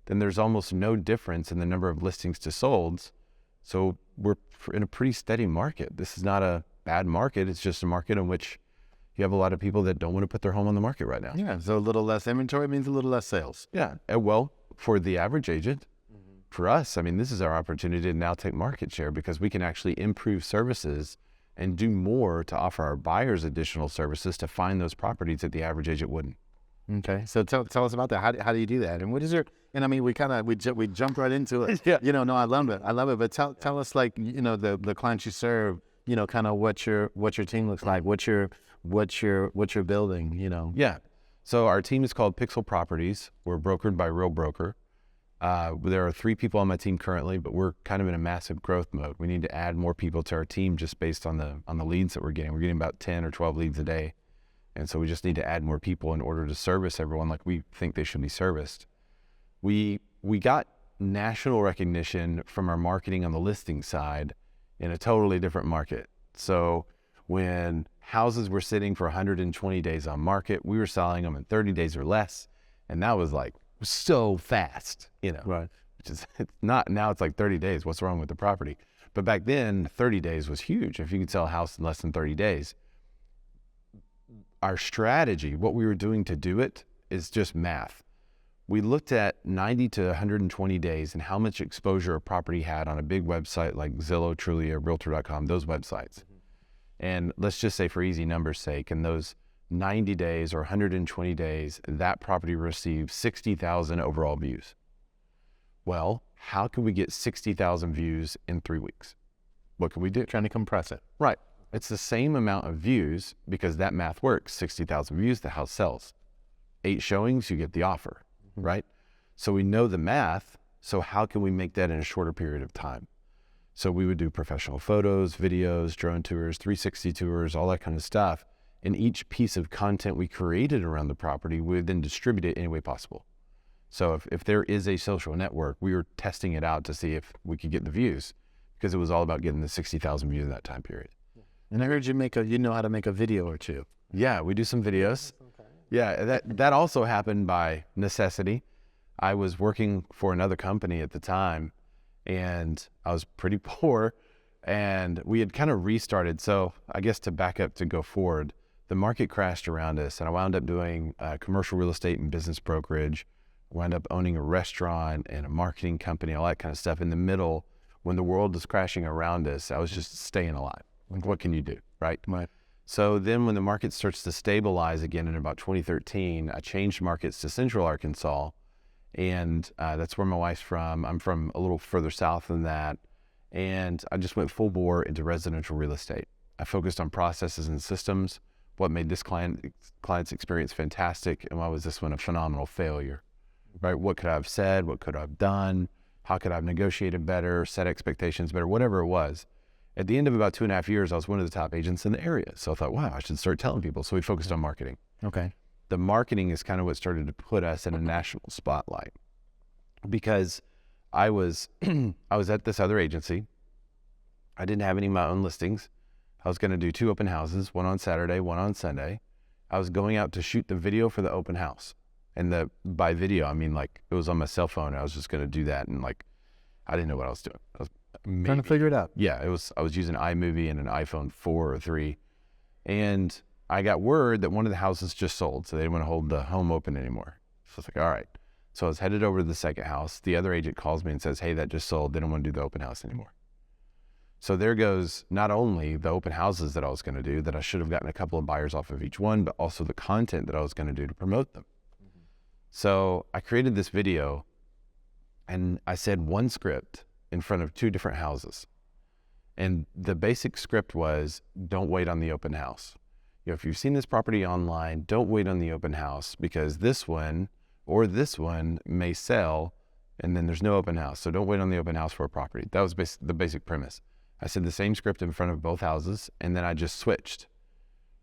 then there's almost no difference in the number of listings to solds. So we're in a pretty steady market. This is not a bad market. It's just a market in which you have a lot of people that don't want to put their home on the market right now. Yeah, so a little less inventory means a little less sales. Yeah, well, for the average agent, for us, I mean, this is our opportunity to now take market share because we can actually improve services and do more to offer our buyers additional services to find those properties that the average agent wouldn't. Okay, so tell us about that. How do you do that? And what is your? And I mean, we jumped right into it. Yeah. You know, no, I love it. But tell us, like, you know, the clients you serve. You know, kind of what your team looks like. What you're building. You know. Yeah. So our team is called Pixel Properties. We're brokered by Real Broker. There are 3 people on my team currently, but we're kind of in a massive growth mode. We need to add more people to our team just based on the leads that we're getting. We're getting about 10 or 12 leads a day. And so we just need to add more people in order to service everyone like we think they should be serviced. We got national recognition from our marketing on the listing side in a totally different market. So when houses were sitting for 120 days on market, we were selling them in 30 days or less. And that was like so fast, you know, Right. which is it's not, now it's like 30 days. What's wrong with the property? But back then 30 days was huge. If you could sell a house in less than 30 days, our strategy, what we were doing to do it is just math. We looked at 90 to 120 days and how much exposure a property had on a big website like Zillow, Trulia, Realtor.com, those websites. And let's just say for easy numbers sake, in those 90 days or 120 days, that property received 60,000 overall views. Well, how can we get 60,000 views in 3 weeks? What can we do? Trying to compress it. Right. It's the same amount of views because that math works. 60,000 views, the house sells. 8 showings, you get the offer, right? So we know the math. So how can we make that in a shorter period of time? So we would do professional photos, videos, drone tours, 360 tours, all that kind of stuff. And each piece of content we created around the property, we would then distribute it any way possible. So if there is a social network, we were testing it out to see if we could get the views because it was all about getting the 60,000 views in that time period. And I heard you know how to make a video or two. Yeah, we do some videos. Okay. Yeah, that also happened by necessity. I was working for another company at the time, and I was pretty poor, and we had kind of restarted. So I guess to back up to go forward, the market crashed around us, and I wound up doing commercial real estate and business brokerage, wound up owning a restaurant and a marketing company, all that kind of stuff. In the middle, when the world was crashing around us, I was just staying alive. Like, what can you do, right? Right. So then when the market starts to stabilize again in about 2013, I changed markets to Central Arkansas, and that's where my wife's from. I'm from a little further south than that, and I just went full bore into residential real estate. I focused on processes and systems, what made this client's experience fantastic, and why was this one a phenomenal failure, right? What could I have said? What could I have done? How could I have negotiated better, set expectations better, whatever it was. At the end of about 2.5 years, I was one of the top agents in the area. So I thought, wow, I should start telling people. So we focused on marketing. Okay. The marketing is kind of what started to put us in a national spotlight because I was at this other agency. I didn't have any of my own listings. I was going to do 2 open houses, one on Saturday, one on Sunday. I was going out to shoot the video for the open house. And by video, I mean, like, it was on my cell phone. I was just going to do that. And like, I didn't know what I was doing. I was Trying to figure it out. Yeah, I was using iMovie and an iPhone 4 or 3. And I got word that one of the houses just sold, so they didn't want to hold the home open anymore. So I was like, all right. So I was headed over to the second house. The other agent calls me and says, hey, that just sold. They don't want to do the open house anymore. So there goes not only the open houses that I was going to do, that I should have gotten a couple of buyers off of each one, but also the content that I was going to do to promote them. Mm-hmm. So I created this video, and I said one script in front of 2 different houses. And the basic script was, don't wait on the open house. You know, if you've seen this property online, don't wait on the open house because this one or this one may sell and then there's no open house. So don't wait on the open house for a property. That was the basic premise. I said the same script in front of both houses, and then I just switched,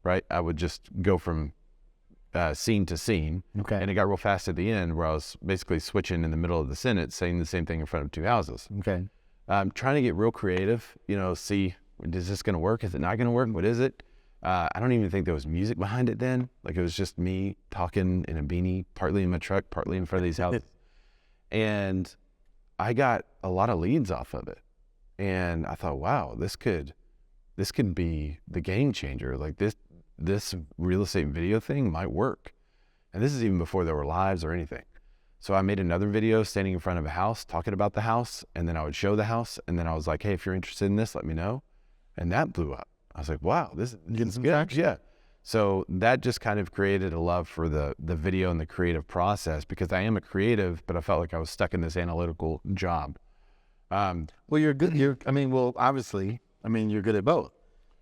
right? I would just go from scene to scene. Okay. And it got real fast at the end where I was basically switching in the middle of the sentence, saying the same thing in front of 2 houses. Okay. I'm trying to get real creative, you know, see, is this going to work? Is it not going to work? What is it? I don't even think there was music behind it then. Like, it was just me talking in a beanie, partly in my truck, partly in front of these houses. And I got a lot of leads off of it. And I thought, wow, this could be the game changer. Like this real estate video thing might work. And this is even before there were lives or anything. So I made another video standing in front of a house, talking about the house, and then I would show the house, and then I was like, hey, if you're interested in this, let me know. And that blew up. I was like, wow, this is good. Yeah. So that just kind of created a love for the video and the creative process, because I am a creative, but I felt like I was stuck in this analytical job. Well, you're good. Obviously, you're good at both.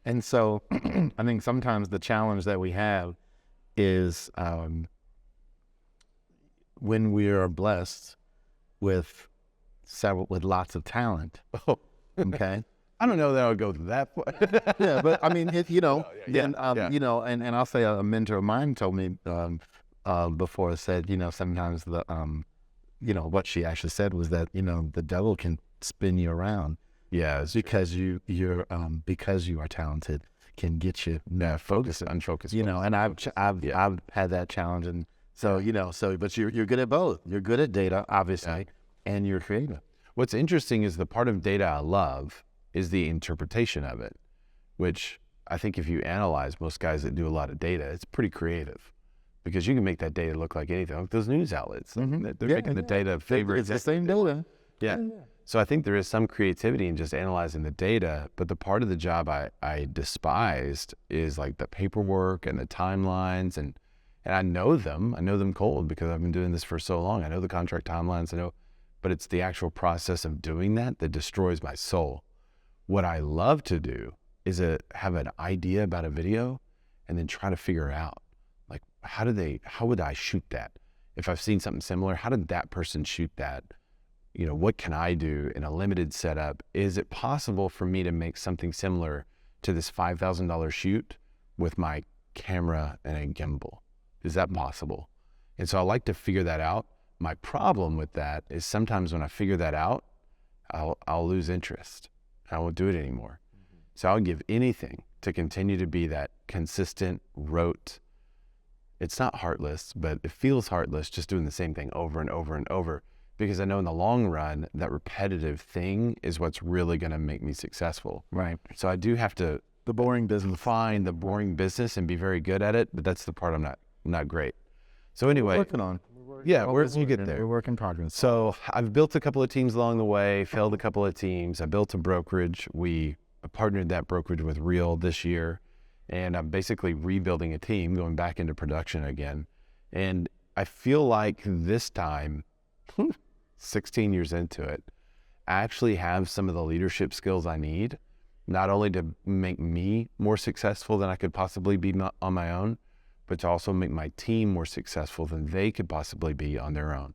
And so I think sometimes the challenge that we have is when we are blessed with lots of talent. Oh, okay. I don't know that I would go that far. Yeah, but Yeah. and I'll say a mentor of mine told me before, said, sometimes what she actually said was that, the devil can spin you around. Yeah, because you are talented, can get you unfocused. And I've had that challenge, and so but you're good at both. You're good at data, obviously, and you're creative. What's interesting is the part of data I love is the interpretation of it, which I think if you analyze most guys that do a lot of data, it's pretty creative, because you can make that data look like anything. Like those news outlets, they're making the data favorite. It's the same data. Yeah. So I think there is some creativity in just analyzing the data, but the part of the job I despised is like the paperwork and the timelines, and I know them cold because I've been doing this for so long. I know the contract timelines, but it's the actual process of doing that destroys my soul. What I love to do is have an idea about a video and then try to figure out, like, how would I shoot that? If I've seen something similar, how did that person shoot that? What can I do in a limited setup? Is it possible for me to make something similar to this $5,000 shoot with my camera and a gimbal? Is that possible? And so I like to figure that out. My problem with that is sometimes when I figure that out, I'll lose interest. I won't do it anymore. So I'll give anything to continue to be that consistent, rote. It's not heartless, but it feels heartless just doing the same thing over and over and over, because I know in the long run, that repetitive thing is what's really going to make me successful. Right. So I do have to the boring business. Find the boring business and be very good at it, but that's the part I'm not great. So anyway, we're working on. We'll get there. We're work in progress. So I've built a couple of teams along the way, failed a couple of teams. I built a brokerage. We partnered that brokerage with Real this year, and I'm basically rebuilding a team, going back into production again. And I feel like this time, 16 years into it, I actually have some of the leadership skills I need, not only to make me more successful than I could possibly be on my own, but to also make my team more successful than they could possibly be on their own.